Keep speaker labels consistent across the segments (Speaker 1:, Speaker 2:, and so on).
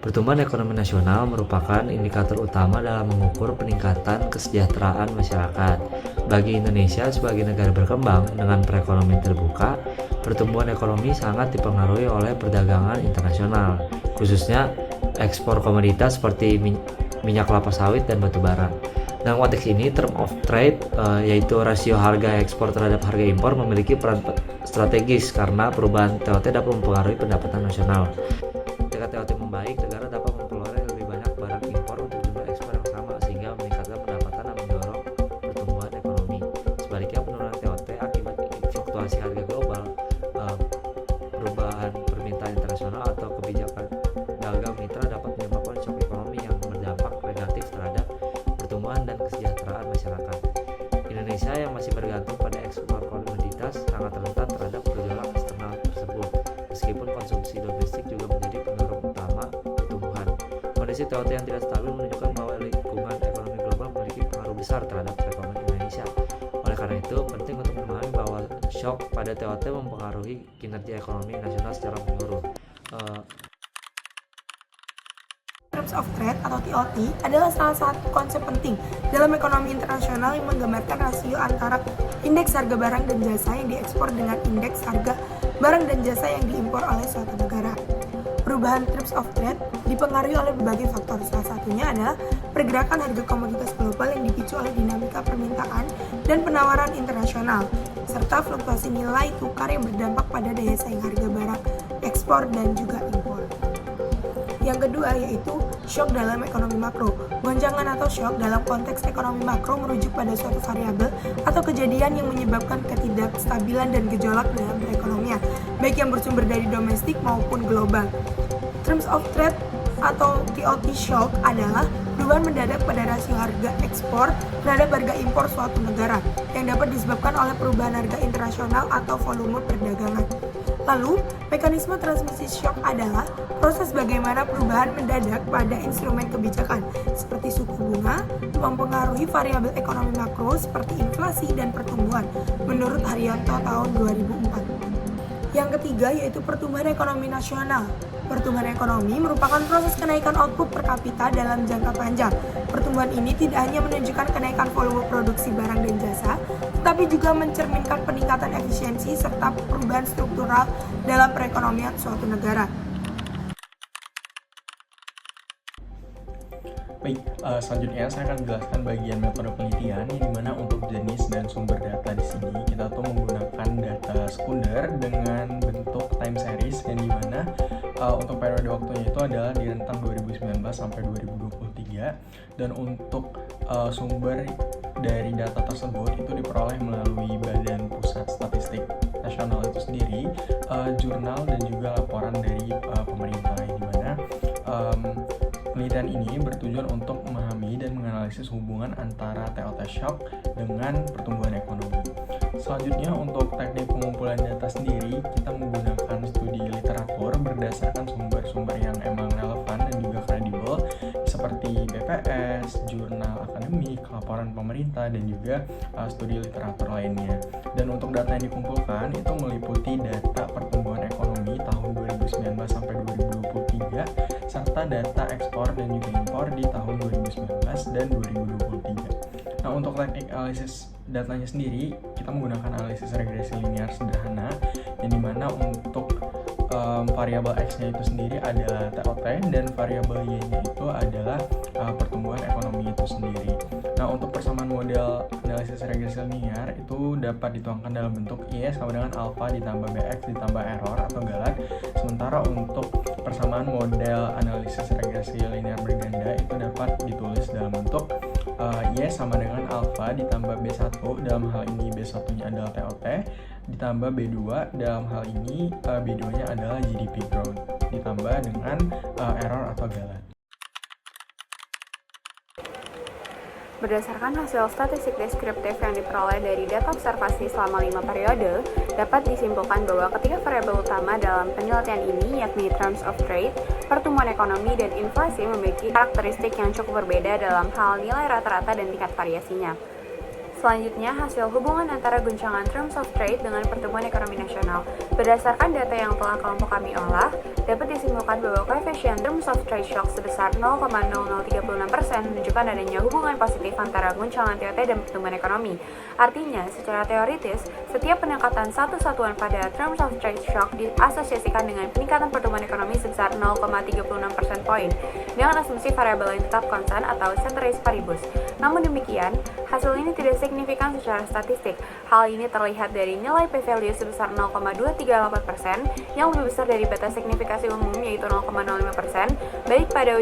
Speaker 1: Pertumbuhan ekonomi nasional merupakan indikator utama dalam mengukur peningkatan kesejahteraan masyarakat. Bagi Indonesia sebagai negara berkembang dengan perekonomian terbuka, pertumbuhan ekonomi sangat dipengaruhi oleh perdagangan internasional, khususnya ekspor komoditas seperti minyak kelapa sawit dan batu bara. Dalam konteks ini, term of trade yaitu rasio harga ekspor terhadap harga impor memiliki peran strategis karena perubahan TOT dapat mempengaruhi pendapatan nasional. Ketika TOT membaik, negara dapat memperoleh lebih banyak barang impor untuk jumlah ekspor yang sama sehingga meningkatkan pendapatan dan mendorong pertumbuhan ekonomi. Sebaliknya, penurunan TOT akibat fluktuasi harga global, perubahan permintaan internasional atau kebijakan dagang mitra dapat menyebabkan shock ekonomi yang berdampak negatif terhadap pertumbuhan dan kesejahteraan masyarakat. Indonesia yang masih bergantung pada ekspor komoditas sangat rentan terhadap gejolak eksternal tersebut, meskipun konsumsi domestik juga menjadi pendorong utama pertumbuhan. Kondisi TOT yang tidak stabil menunjukkan bahwa lingkungan ekonomi global memiliki pengaruh besar terhadap perekonomian Indonesia. Oleh karena itu, penting untuk memahami bahwa shock pada TOT mempengaruhi kinerja ekonomi nasional secara menyeluruh.
Speaker 2: Terms of Trade atau TOT adalah salah satu konsep penting dalam ekonomi internasional yang menggambarkan rasio antara indeks harga barang dan jasa yang diekspor dengan indeks harga barang dan jasa yang diimpor oleh suatu negara. Perubahan Terms of Trade dipengaruhi oleh berbagai faktor. Salah satunya adalah pergerakan harga komoditas global yang dipicu oleh dinamika permintaan dan penawaran internasional, serta fluktuasi nilai tukar yang berdampak pada daya saing harga barang ekspor dan juga impor. Yang kedua yaitu shock dalam ekonomi makro. Gonjangan atau shock dalam konteks ekonomi makro merujuk pada suatu variabel atau kejadian yang menyebabkan ketidakstabilan dan gejolak dalam perekonomian, baik yang bersumber dari domestik maupun global. Terms of Trade atau TOT shock adalah perubahan mendadak pada rasio harga ekspor terhadap harga impor suatu negara yang dapat disebabkan oleh perubahan harga internasional atau volume perdagangan. Lalu, mekanisme transmisi shock adalah proses bagaimana perubahan mendadak pada instrumen kebijakan seperti suku bunga mempengaruhi variabel ekonomi makro seperti inflasi dan pertumbuhan menurut Haryanto tahun 2004. Yang ketiga yaitu pertumbuhan ekonomi nasional. Pertumbuhan ekonomi merupakan proses kenaikan output per kapita dalam jangka panjang. Pertumbuhan ini tidak hanya menunjukkan kenaikan volume produksi barang dan jasa, tetapi juga mencerminkan peningkatan efisiensi serta perubahan struktural dalam perekonomian suatu negara.
Speaker 3: Baik, selanjutnya saya akan menjelaskan bagian metode penelitian yang dimana untuk jenis dan sumber data di sini kita tuh menggunakan data sekunder dengan bentuk time series yang dimana untuk periode waktunya itu adalah di rentang 2019 sampai 2023 dan untuk sumber dari data tersebut itu diperoleh melalui Badan Pusat Statistik Nasional itu sendiri, jurnal dan juga laporan dari pemerintah yang dimana penelitian ini bertujuan untuk memahami dan menganalisis hubungan antara TOT shock dengan pertumbuhan ekonomi. Selanjutnya untuk teknik pengumpulan data sendiri, kita menggunakan studi literatur berdasarkan sumber-sumber yang emang relevan dan juga kredibel seperti BPS, jurnal akademik, laporan pemerintah, dan juga studi literatur lainnya. Dan untuk data yang dikumpulkan itu meliputi data pertumbuhan ekonomi tahun 2019 sampai 2023 serta data ekspor dan juga impor di tahun 2019 dan 2023. Nah, untuk teknik analisis datanya sendiri, kita menggunakan analisis regresi linear sederhana yang dimana untuk variabel X-nya itu sendiri adalah TOT dan variabel Y-nya itu adalah pertumbuhan ekonomi itu sendiri. Nah, untuk persamaan model analisis regresi linear itu dapat dituangkan dalam bentuk Y sama dengan alpha ditambah BX ditambah error atau galat. Sementara untuk persamaan model analisis regresi linear berganda itu dapat ditulis dalam bentuk Y sama dengan alpha ditambah B1, dalam hal ini B1-nya adalah TOT, ditambah B2, dalam hal ini B2-nya adalah GDP growth, ditambah dengan error atau galat.
Speaker 4: Berdasarkan hasil statistik deskriptif yang diperoleh dari data observasi selama 5 periode, dapat disimpulkan bahwa ketiga variabel utama dalam penelitian ini, yakni terms of trade, pertumbuhan ekonomi, dan inflasi memiliki karakteristik yang cukup berbeda dalam hal nilai rata-rata dan tingkat variasinya. Selanjutnya, hasil hubungan antara guncangan terms of trade dengan pertumbuhan ekonomi nasional. Berdasarkan data yang telah kelompok kami olah, dapat disimpulkan bahwa koefisien terms of trade shock sebesar 0,0036% menunjukkan adanya hubungan positif antara guncangan TOT dan pertumbuhan ekonomi. Artinya, secara teoritis, setiap peningkatan satu satuan pada terms of trade shock diasosiasikan dengan peningkatan pertumbuhan ekonomi sebesar 0,36% poin, dengan asumsi variabel yang tetap konstan atau ceteris paribus. Namun demikian, hasil ini tidak signifikan secara statistik. Hal ini terlihat dari nilai p-value sebesar 0,238% yang lebih besar dari batas signifikasi umum yaitu 0,05% baik pada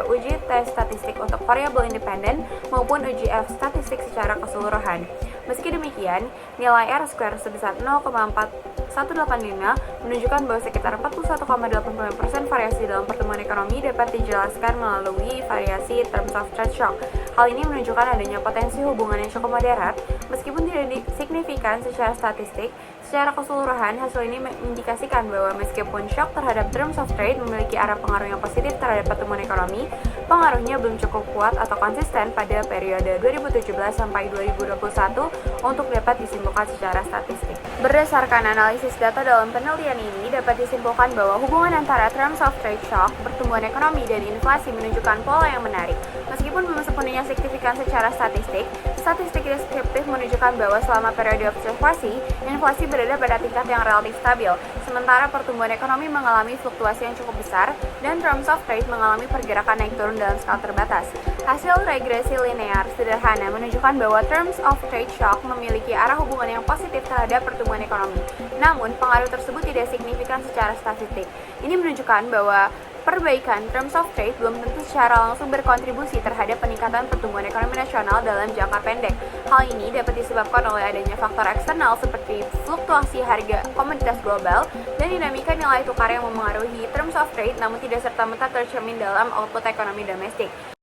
Speaker 4: uji tes statistik untuk variabel independen maupun uji F statistik secara keseluruhan. Meski demikian, nilai R-square sebesar 0,4185 menunjukkan bahwa sekitar 41,85% variasi dalam pertumbuhan ekonomi dapat dijelaskan melalui variasi terms of trade shock. Hal ini menunjukkan adanya potensi hubungan yang cukup moderat, meskipun tidak signifikan secara statistik. Secara keseluruhan, hasil ini mengindikasikan bahwa meskipun shock terhadap terms of trade memiliki arah pengaruh yang positif terhadap pertumbuhan ekonomi, pengaruhnya belum cukup kuat atau konsisten pada periode 2017 sampai 2021 untuk dapat disimpulkan secara statistik. Berdasarkan analisis data dalam penelitian ini, dapat disimpulkan bahwa hubungan antara terms of trade shock, pertumbuhan ekonomi, dan inflasi menunjukkan pola yang menarik. Meskipun belum sepenuhnya signifikan secara statistik deskriptif menunjukkan bahwa selama periode observasi, inflasi berada pada tingkat yang relatif stabil, sementara pertumbuhan ekonomi mengalami fluktuasi yang cukup besar, dan terms of trade mengalami pergerakan naik turun dalam skala terbatas. Hasil regresi linear sederhana menunjukkan bahwa terms of trade shock memiliki arah hubungan yang positif terhadap pertumbuhan ekonomi. Namun, pengaruh tersebut tidak signifikan secara statistik. Ini menunjukkan bahwa perbaikan terms of trade belum tentu secara langsung berkontribusi terhadap peningkatan pertumbuhan ekonomi nasional dalam jangka pendek. Hal ini dapat disebabkan oleh adanya faktor eksternal seperti fluktuasi harga komoditas global dan dinamika nilai tukar yang memengaruhi terms of trade namun tidak serta-merta tercermin dalam output ekonomi domestik.